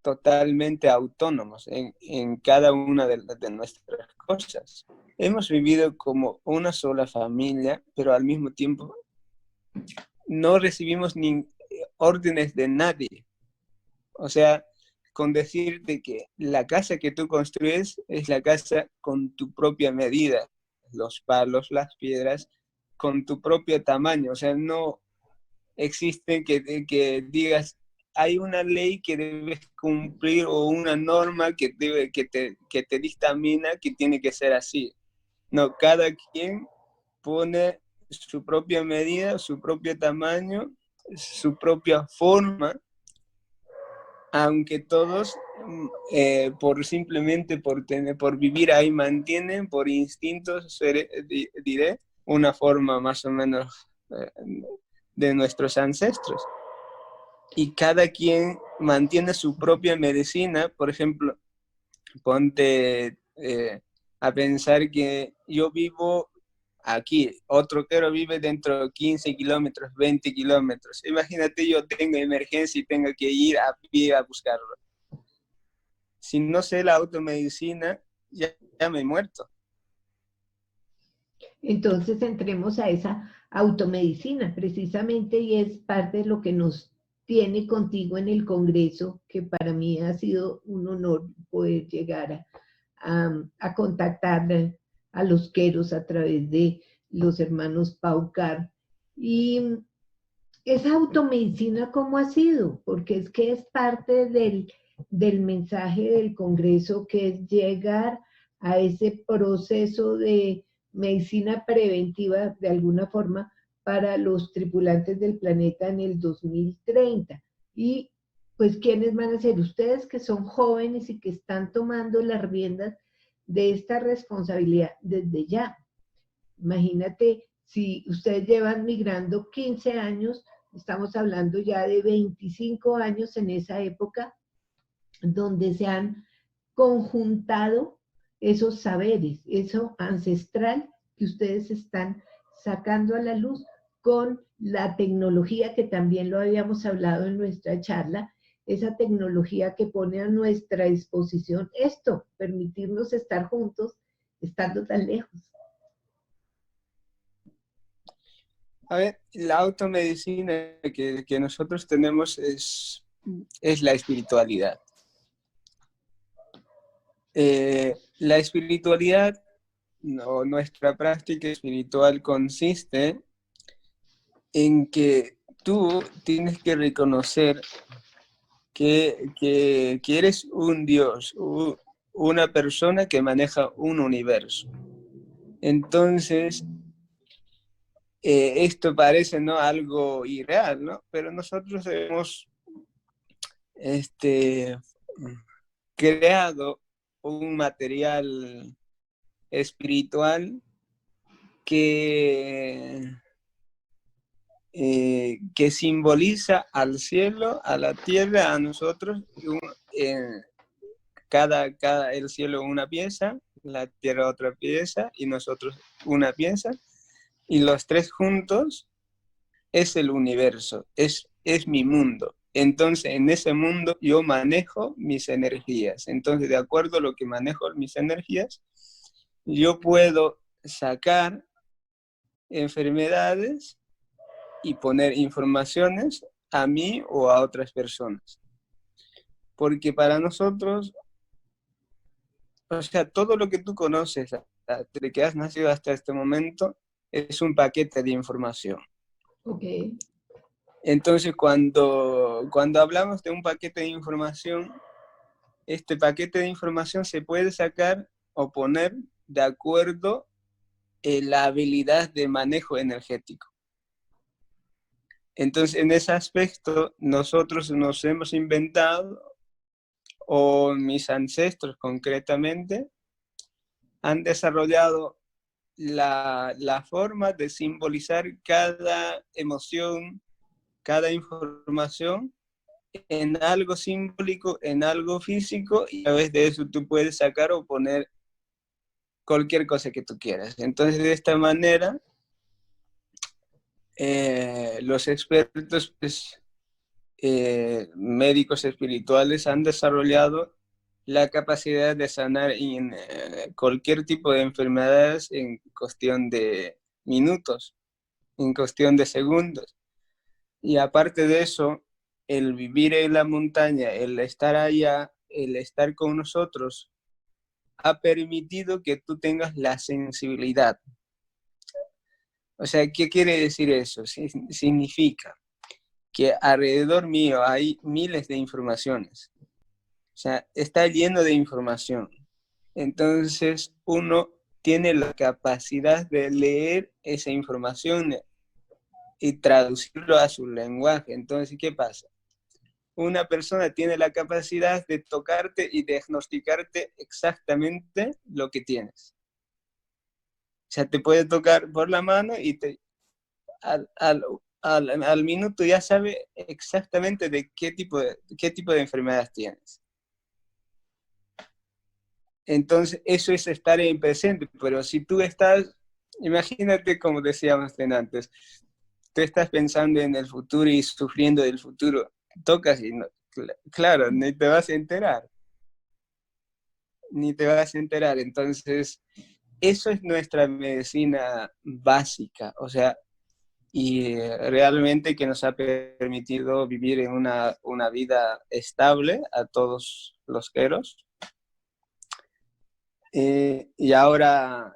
totalmente autónomos en cada una de nuestras cosas. Hemos vivido como una sola familia, pero al mismo tiempo no recibimos ni órdenes de nadie. O sea, con decirte que la casa que tú construyes es la casa con tu propia medida, los palos, las piedras, con tu propio tamaño. O sea, no existe que digas, hay una ley que debes cumplir o una norma que te dictamina que tiene que ser así. No, cada quien pone su propia medida, su propio tamaño, su propia forma, aunque todos simplemente por vivir ahí mantienen por instintos, diré, una forma más o menos de nuestros ancestros. Y cada quien mantiene su propia medicina. Por ejemplo, ponte a pensar que yo vivo aquí, otro quero vive dentro de 15 kilómetros, 20 kilómetros. Imagínate, yo tengo emergencia y tengo que ir a pie a buscarlo. Si no sé la automedicina, ya me he muerto. Entonces entremos a esa automedicina precisamente y es parte de lo que nos tiene contigo en el Congreso, que para mí ha sido un honor poder llegar a contactar a los queros a través de los hermanos Paucar. Y esa automedicina, ¿cómo ha sido? Porque es que es parte del mensaje del Congreso, que es llegar a ese proceso de medicina preventiva, de alguna forma, para los tripulantes del planeta en el 2030. Y pues, ¿quiénes van a ser? Ustedes que son jóvenes y que están tomando las riendas de esta responsabilidad desde ya. Imagínate, si ustedes llevan migrando 15 años, estamos hablando ya de 25 años en esa época, donde se han conjuntado esos saberes, eso ancestral que ustedes están sacando a la luz con la tecnología, que también lo habíamos hablado en nuestra charla, esa tecnología que pone a nuestra disposición esto, permitirnos estar juntos estando tan lejos. A ver, la automedicina que nosotros tenemos es la espiritualidad. La espiritualidad, nuestra práctica espiritual consiste en que tú tienes que reconocer que eres un Dios, una persona que maneja un universo. Entonces, esto parece, ¿no?, algo irreal, ¿no? Pero nosotros hemos creado un material espiritual que simboliza al cielo, a la tierra, a nosotros, el cielo una pieza, la tierra otra pieza y nosotros una pieza, y los tres juntos es el universo, es mi mundo. Entonces, en ese mundo yo manejo mis energías. Entonces, de acuerdo a lo que manejo mis energías, yo puedo sacar enfermedades y poner informaciones a mí o a otras personas. Porque para nosotros, o sea, todo lo que tú conoces desde que has nacido hasta este momento es un paquete de información. Ok. Entonces, cuando hablamos de un paquete de información, este paquete de información se puede sacar o poner de acuerdo a la habilidad de manejo energético. Entonces, en ese aspecto, nosotros nos hemos inventado, o mis ancestros concretamente, han desarrollado la forma de simbolizar cada emoción, cada información en algo simbólico, en algo físico, y a través de eso tú puedes sacar o poner cualquier cosa que tú quieras. Entonces, de esta manera, los expertos, pues, médicos espirituales han desarrollado la capacidad de sanar en cualquier tipo de enfermedades en cuestión de minutos, en cuestión de segundos. Y aparte de eso, el vivir en la montaña, el estar allá, el estar con nosotros, ha permitido que tú tengas la sensibilidad. O sea, ¿qué quiere decir eso? Significa que alrededor mío hay miles de informaciones. O sea, está lleno de información. Entonces, uno tiene la capacidad de leer esa información y traducirlo a su lenguaje. Entonces, ¿qué pasa? Una persona tiene la capacidad de tocarte y diagnosticarte exactamente lo que tienes. O sea, te puede tocar por la mano y al minuto ya sabe exactamente de qué tipo de enfermedad tienes. Entonces, eso es estar en presente, pero si tú estás, imagínate como decíamos antes, tú estás pensando en el futuro y sufriendo del futuro, tocas y no, claro, ni te vas a enterar, ni te vas a enterar. Entonces, eso es nuestra medicina básica, o sea, y realmente que nos ha permitido vivir en una vida estable a todos los eros. Y ahora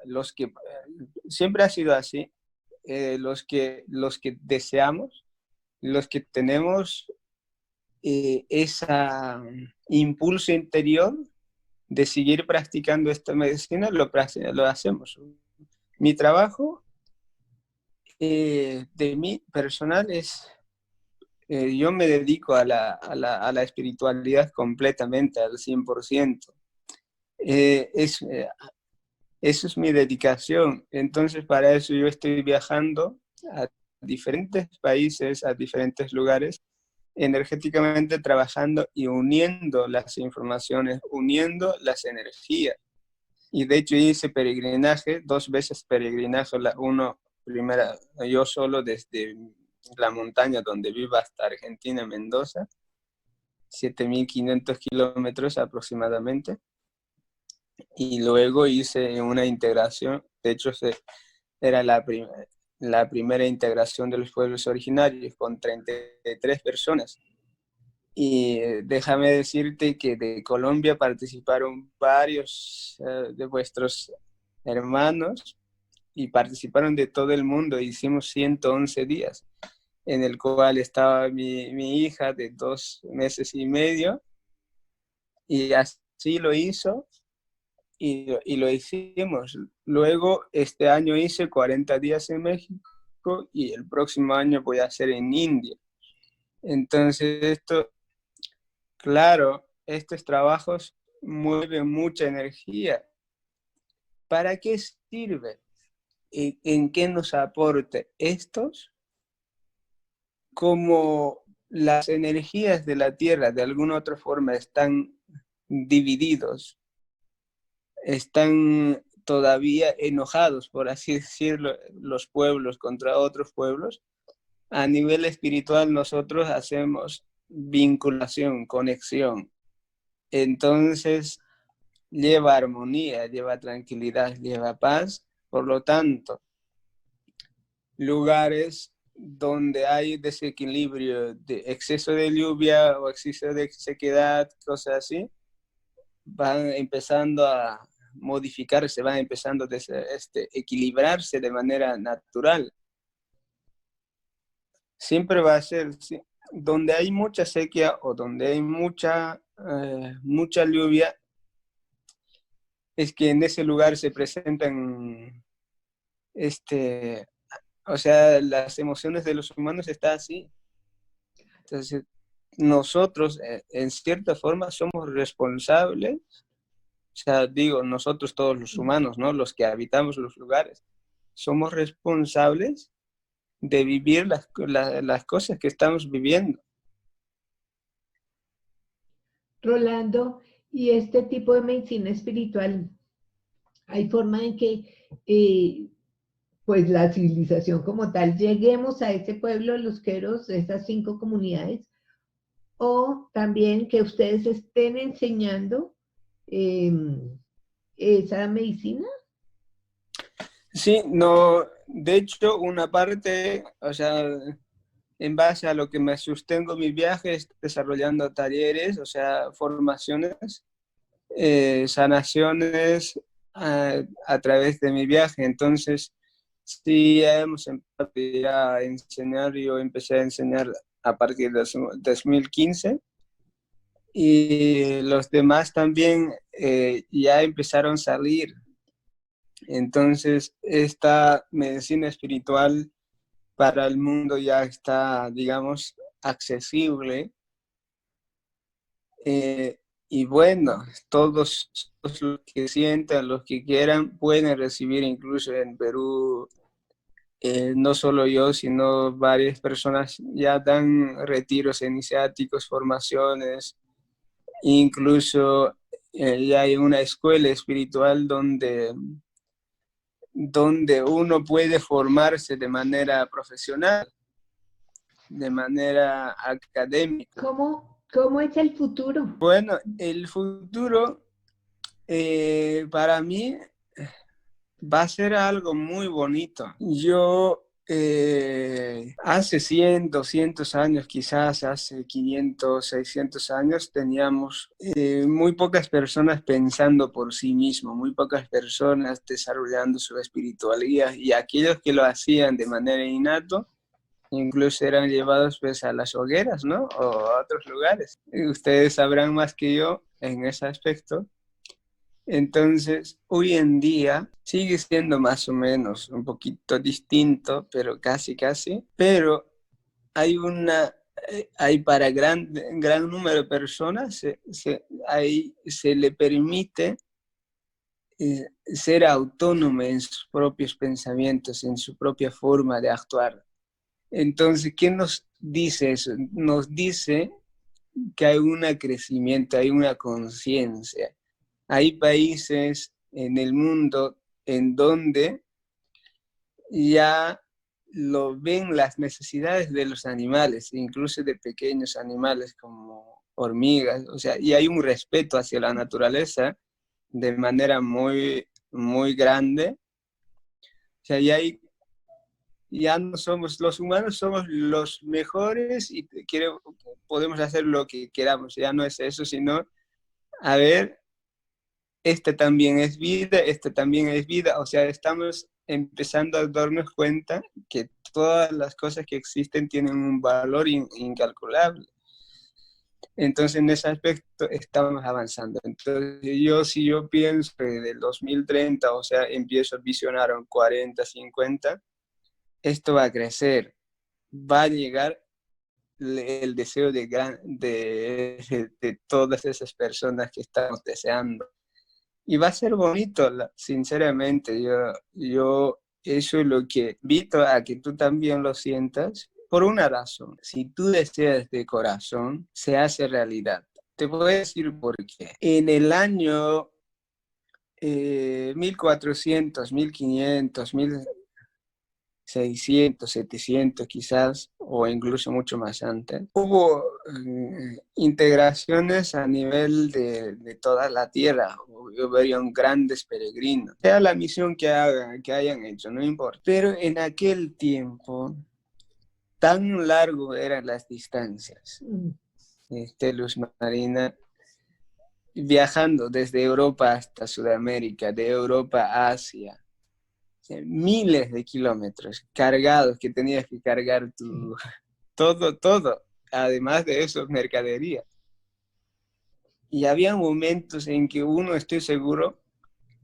siempre ha sido así, los que deseamos, los que tenemos ese impulso interior de seguir practicando esta medicina, lo hacemos. Mi trabajo de mí personal es, yo me dedico a la espiritualidad completamente, al 100%. Eso es mi dedicación. Entonces, para eso yo estoy viajando a diferentes países, a diferentes lugares, energéticamente trabajando y uniendo las informaciones, uniendo las energías. Y de hecho hice peregrinaje, 2 veces peregrinaje, uno primera, yo solo desde la montaña donde vivo hasta Argentina, Mendoza, 7.500 kilómetros aproximadamente. Y luego hice una integración, de hecho era la primera integración de los pueblos originarios con 33 personas. Y déjame decirte que de Colombia participaron varios de vuestros hermanos y participaron de todo el mundo. Hicimos 111 días, en el cual estaba mi hija de 2 meses y medio, y así lo hizo. Y lo hicimos. Luego, este año hice 40 días en México y el próximo año voy a hacer en India. Entonces, claro, estos trabajos mueven mucha energía. ¿Para qué sirve? ¿En qué nos aporta estos? Como las energías de la Tierra de alguna otra forma están divididos, están todavía enojados, por así decirlo, los pueblos contra otros pueblos. A nivel espiritual nosotros hacemos vinculación, conexión. Entonces lleva armonía, lleva tranquilidad, lleva paz. Por lo tanto, lugares donde hay desequilibrio, de exceso de lluvia o exceso de sequedad, cosas así, van empezando a modificarse, van empezando a equilibrarse de manera natural. Siempre va a ser, sí, donde hay mucha sequía o donde hay mucha lluvia, es que en ese lugar se presentan, o sea, las emociones de los humanos están así. Entonces, nosotros, en cierta forma, somos responsables, o sea, digo, nosotros todos los humanos, ¿no? Los que habitamos los lugares, somos responsables de vivir las cosas que estamos viviendo. Rolando, y este tipo de medicina espiritual, hay forma en que pues la civilización como tal, lleguemos a ese pueblo de los Queros, esas 5 comunidades, o también que ustedes estén enseñando eh, esa medicina. Sí, no, de hecho, una parte, o sea, en base a lo que me sostengo mi viaje, es desarrollando talleres, o sea, formaciones, sanaciones a través de mi viaje. Entonces, sí, ya hemos empezado ya a enseñar, yo empecé a enseñar a partir de 2015 y los demás también ya empezaron a salir. Entonces, esta medicina espiritual para el mundo ya está, digamos, accesible. Y bueno, todos los que sientan, los que quieran, pueden recibir incluso en Perú, no solo yo, sino varias personas ya dan retiros iniciáticos, formaciones, incluso ya hay una escuela espiritual donde uno puede formarse de manera profesional, de manera académica. ¿Cómo es el futuro? Bueno, el futuro para mí va a ser algo muy bonito. Yo hace 100, 200 años, quizás hace 500, 600 años, teníamos muy pocas personas pensando por sí mismos, muy pocas personas desarrollando su espiritualidad, y aquellos que lo hacían de manera innata, incluso eran llevados pues a las hogueras, ¿no? O a otros lugares. Ustedes sabrán más que yo en ese aspecto. Entonces, hoy en día sigue siendo más o menos un poquito distinto, pero casi, pero hay hay para gran número de personas, se le permite ser autónomo en sus propios pensamientos, en su propia forma de actuar. Entonces, ¿qué nos dice eso? Nos dice que hay un crecimiento, hay una conciencia. Hay países en el mundo en donde ya lo ven las necesidades de los animales, incluso de pequeños animales como hormigas, o sea, y hay un respeto hacia la naturaleza de manera muy, muy grande. O sea, ya no somos, los humanos somos los mejores y podemos hacer lo que queramos. Ya no es eso, sino, a ver, esta también es vida, esta también es vida. O sea, estamos empezando a darnos cuenta que todas las cosas que existen tienen un valor incalculable. Entonces, en ese aspecto estamos avanzando. Entonces, si yo pienso que del 2030, o sea, empiezo a visionar en 40, 50, esto va a crecer, va a llegar el deseo de todas esas personas que estamos deseando. Y va a ser bonito, sinceramente. Yo eso es lo que invito a que tú también lo sientas. por una razón. Si tú deseas de corazón, se hace realidad. Te voy a decir por qué. En el año 1400, 1500, 1600, 700 quizás, o incluso mucho más antes, hubo integraciones a nivel de toda la tierra. Hubieron grandes peregrinos. Sea la misión que hayan hecho, no importa. Pero en aquel tiempo, tan largo eran las distancias. Luz Marina, viajando desde Europa hasta Sudamérica, de Europa a Asia, miles de kilómetros cargados que tenías que cargar todo, además de eso, mercadería. Y había momentos en que uno, estoy seguro,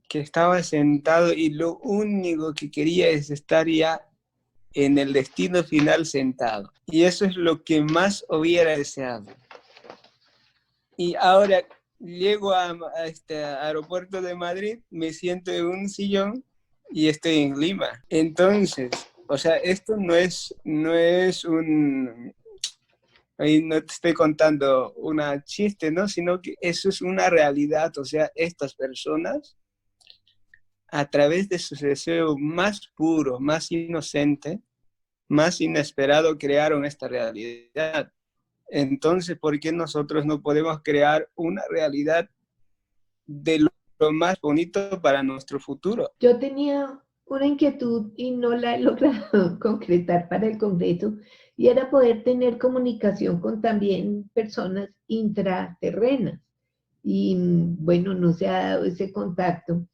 que estaba sentado y lo único que quería es estar ya en el destino final sentado. Y eso es lo que más hubiera deseado. Y ahora llego a este aeropuerto de Madrid, me siento en un sillón y estoy en Lima. Entonces, o sea, esto no es un... Ahí no te estoy contando una chiste, ¿no? Sino que eso es una realidad. O sea, estas personas, a través de su deseo más puro, más inocente, más inesperado, crearon esta realidad. Entonces, ¿por qué nosotros no podemos crear una realidad de lo más bonito para nuestro futuro? Yo tenía una inquietud y no la he logrado concretar para el Congreso, y era poder tener comunicación con también personas intraterrenas. Y bueno, no se ha dado ese contacto.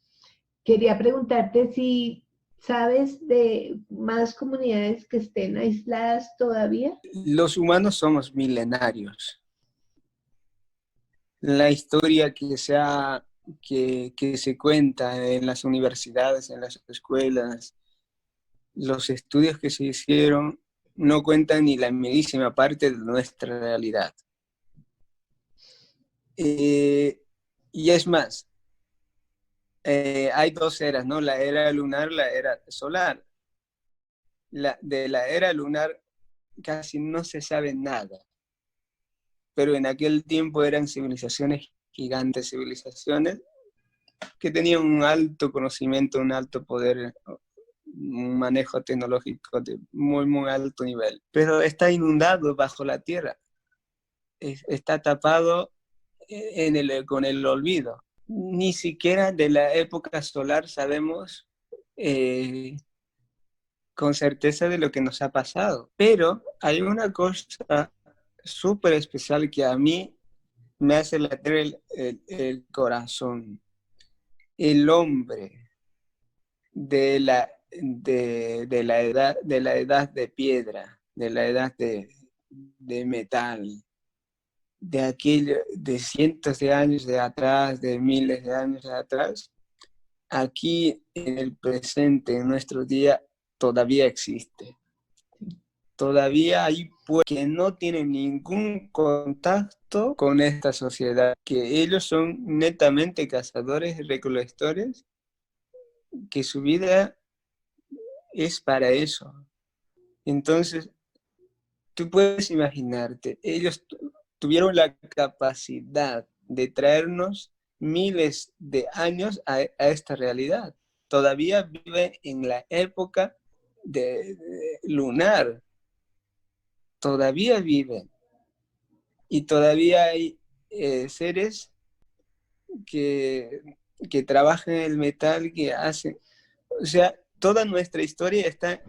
Quería preguntarte si sabes de más comunidades que estén aisladas todavía. Los humanos somos milenarios. La historia que se cuenta en las universidades, en las escuelas, los estudios que se hicieron, no cuentan ni la medísima parte de nuestra realidad. Y es más, hay dos eras, ¿no? La era lunar, la era solar. De la era lunar casi no se sabe nada, pero en aquel tiempo eran civilizaciones gigantes, civilizaciones que tenían un alto conocimiento, un alto poder, un manejo tecnológico de muy, muy alto nivel, pero está inundado bajo la tierra, está tapado con el olvido. Ni siquiera de la época solar sabemos con certeza de lo que nos ha pasado, pero hay una cosa súper especial que a mí me hace latir el corazón. El hombre de la edad de piedra, de la edad de metal, de cientos de años de atrás, de miles de años de atrás, aquí en el presente, en nuestro día, todavía existe. Todavía hay pueblos que no tienen ningún contacto con esta sociedad, que ellos son netamente cazadores y recolectores, que su vida es para eso. Entonces, tú puedes imaginarte, ellos tuvieron la capacidad de traernos miles de años a esta realidad. Todavía viven en la época de lunar. Todavía viven. Y todavía hay seres que trabajan el metal, que hacen... O sea, toda nuestra historia está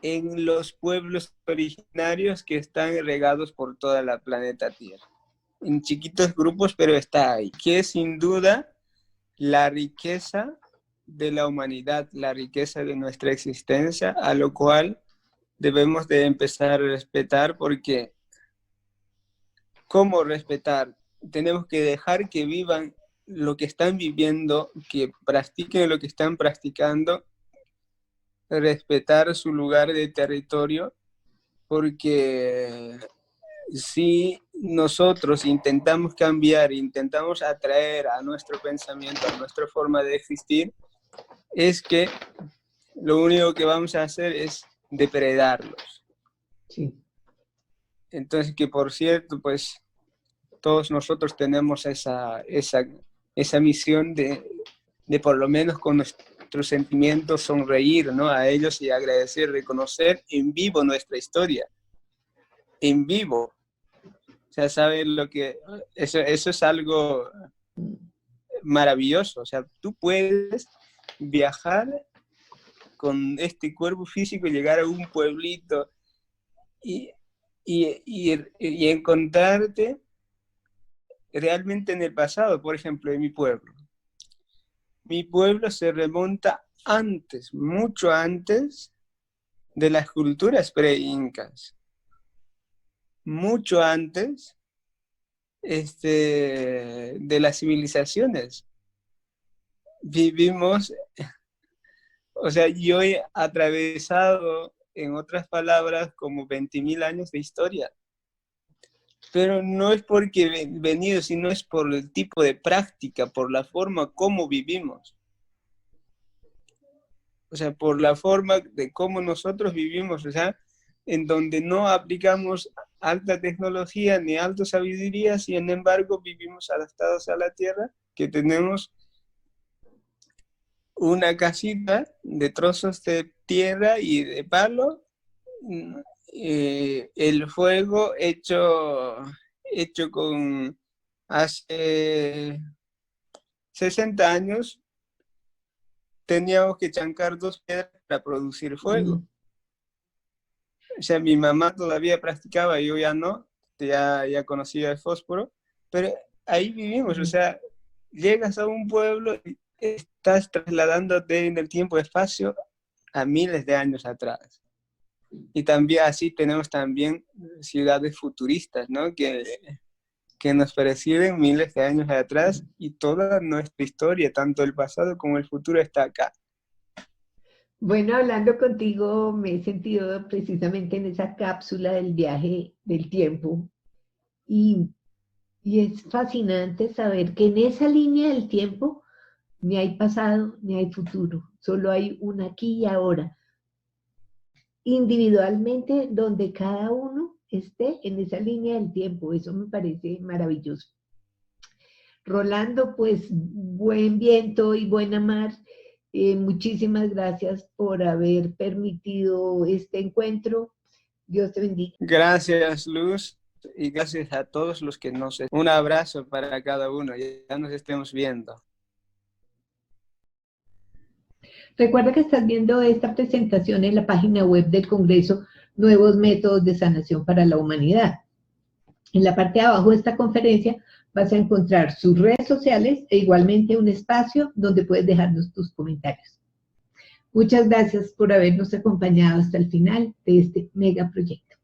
en los pueblos originarios que están regados por toda la planeta Tierra. En chiquitos grupos, pero está ahí. Que es sin duda la riqueza de la humanidad, la riqueza de nuestra existencia, a lo cual debemos de empezar a respetar, porque ¿cómo respetar? Tenemos que dejar que vivan lo que están viviendo, que practiquen lo que están practicando, respetar su lugar de territorio, porque si nosotros intentamos cambiar, intentamos atraer a nuestro pensamiento, a nuestra forma de existir, es que lo único que vamos a hacer es depredarlos. Sí. Entonces, que por cierto, pues todos nosotros tenemos esa misión de por lo menos con nuestros sentimientos sonreír, ¿no?, a ellos y agradecer, reconocer en vivo nuestra historia, en vivo. O sea, ¿saben lo que? Eso es algo maravilloso. O sea, tú puedes viajar con este cuerpo físico y llegar a un pueblito y encontrarte realmente en el pasado. Por ejemplo, en mi pueblo. Mi pueblo se remonta antes, mucho antes de las culturas pre-incas. Mucho antes de las civilizaciones. Vivimos, o sea, yo he atravesado, en otras palabras, como 20.000 años de historia. Pero no es porque he venido, sino es por el tipo de práctica, por la forma como vivimos. O sea, por la forma de cómo nosotros vivimos, o sea, en donde no aplicamos alta tecnología ni alta sabiduría, sin embargo vivimos adaptados a la tierra, que tenemos una casita de trozos de tierra y de palo, el fuego hecho con hace 60 años, teníamos que chancar 2 piedras para producir fuego. O sea, mi mamá todavía practicaba, yo ya no, ya conocía el fósforo, pero ahí vivimos. O sea, llegas a un pueblo y estás trasladándote en el tiempo-espacio a miles de años atrás. Y también así tenemos también ciudades futuristas, ¿no?, que nos preceden miles de años atrás, y toda nuestra historia, tanto el pasado como el futuro, está acá. Bueno, hablando contigo me he sentido precisamente en esa cápsula del viaje del tiempo y es fascinante saber que en esa línea del tiempo ni hay pasado ni hay futuro, solo hay un aquí y ahora, individualmente donde cada uno esté en esa línea del tiempo. Eso me parece maravilloso. Rolando, pues buen viento y buena mar. Muchísimas gracias por haber permitido este encuentro. Dios te bendiga. Gracias, Luz, y gracias a todos los que Un abrazo para cada uno, ya nos estemos viendo. Recuerda que estás viendo esta presentación en la página web del Congreso Nuevos Métodos de Sanación para la Humanidad. En la parte de abajo de esta conferencia vas a encontrar sus redes sociales e igualmente un espacio donde puedes dejarnos tus comentarios. Muchas gracias por habernos acompañado hasta el final de este mega proyecto.